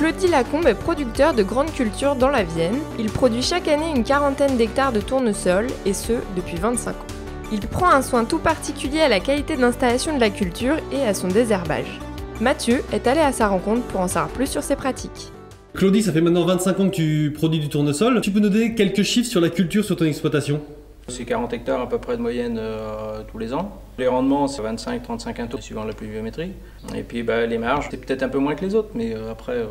Claudie Lacombe est producteur de grandes cultures dans la Vienne. Il produit chaque année une quarantaine d'hectares de tournesol, et ce, depuis 25 ans. Il prend un soin tout particulier à la qualité d'installation de la culture et à son désherbage. Mathieu est allé à sa rencontre pour en savoir plus sur ses pratiques. Claudie, ça fait maintenant 25 ans que tu produis du tournesol. Tu peux nous donner quelques chiffres sur la culture sur ton exploitation? C'est 40 hectares à peu près de moyenne tous les ans. Les rendements, c'est 25-35 quintaux suivant la pluviométrie. Et puis les marges, c'est peut-être un peu moins que les autres, mais après,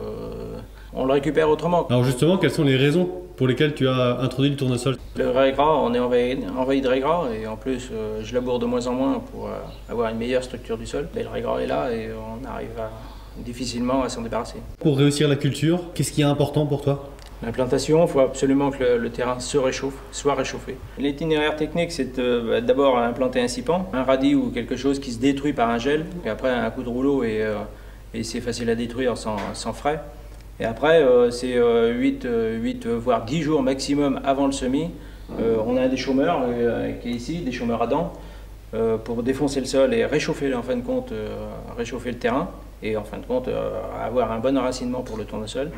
on le récupère autrement. Alors justement, quelles sont les raisons pour lesquelles tu as introduit le tournesol? Le raie gras, on est envahi de raie gras, et en plus, je laboure de moins en moins pour avoir une meilleure structure du sol. Mais le raie gras est là et on arrive difficilement à s'en débarrasser. Pour réussir la culture, qu'est-ce qui est important pour toi? L'implantation, il faut absolument que le terrain soit réchauffé. L'itinéraire technique, c'est d'abord implanter un sipan, un radis ou quelque chose qui se détruit par un gel, et après un coup de rouleau et c'est facile à détruire sans frais. Et après, c'est 8 voire 10 jours maximum avant le semis. On a un déchaumeur qui est ici, déchaumeur à dents, pour défoncer le sol et réchauffer, en fin de compte, réchauffer le terrain, et en fin de compte, avoir un bon enracinement pour le tournesol.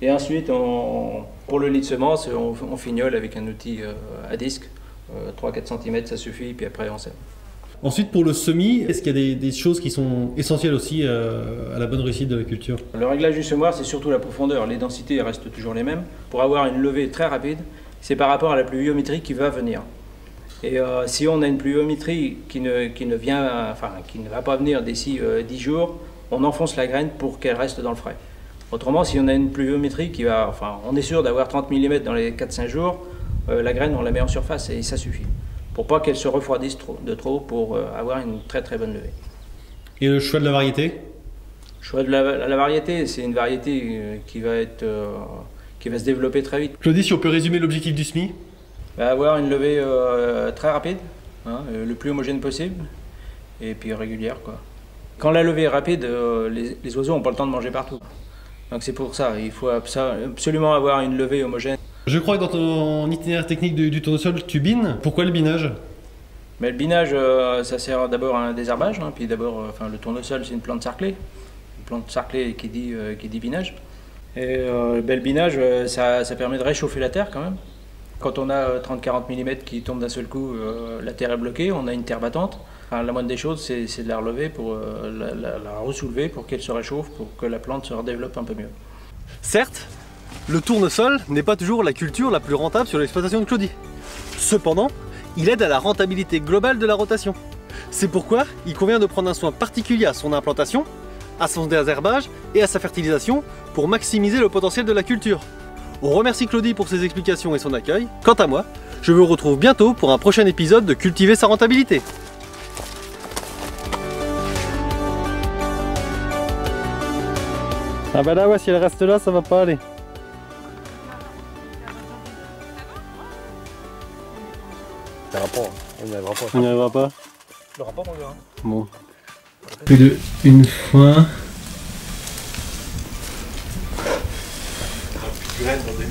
Et ensuite, pour le lit de semence, on fignole avec un outil à disque. 3-4 cm, ça suffit, puis après on sème. Ensuite, pour le semis, est-ce qu'il y a des choses qui sont essentielles aussi à la bonne réussite de la culture? Le réglage du semoir, c'est surtout la profondeur. Les densités restent toujours les mêmes. Pour avoir une levée très rapide, c'est par rapport à la pluviométrie qui va venir. Et si on a une pluviométrie qui ne va pas venir d'ici 10 jours, on enfonce la graine pour qu'elle reste dans le frais. Autrement, si on a une pluviométrie on est sûr d'avoir 30 mm dans les 4-5 jours, la graine, on la met en surface et ça suffit. Pour pas qu'elle se refroidisse de trop pour avoir une très très bonne levée. Et le choix de la variété? Le choix de la variété, c'est une variété qui va se développer très vite. Claudie, si on peut résumer l'objectif du semis? Avoir une levée très rapide, le plus homogène possible, et puis régulière, quoi. Quand la levée est rapide, les oiseaux n'ont pas le temps de manger partout. Donc c'est pour ça, il faut absolument avoir une levée homogène. Je crois que dans ton itinéraire technique du tournesol, tu bines. Pourquoi le binage? Mais le binage, ça sert d'abord à un désherbage, puis d'abord, le tournesol, c'est une plante sarclée. Une plante sarclée qui dit binage. Et le binage, ça permet de réchauffer la terre quand même. Quand on a 30-40 mm qui tombent d'un seul coup, la terre est bloquée, on a une terre battante. La moindre des choses, c'est de la relever pour la ressoulever pour qu'elle se réchauffe, pour que la plante se redéveloppe un peu mieux. Certes, le tournesol n'est pas toujours la culture la plus rentable sur l'exploitation de Claudie. Cependant, il aide à la rentabilité globale de la rotation. C'est pourquoi il convient de prendre un soin particulier à son implantation, à son désherbage et à sa fertilisation pour maximiser le potentiel de la culture. On remercie Claudie pour ses explications et son accueil. Quant à moi, je vous retrouve bientôt pour un prochain épisode de Cultiver sa rentabilité. Ah bah là ouais, si elle reste là, ça va pas aller. Ça va pas, on n'y arrivera pas. On n'y arrivera pas. Le rapport on verra. Bon. Plus de une fois. Plus de graines dans des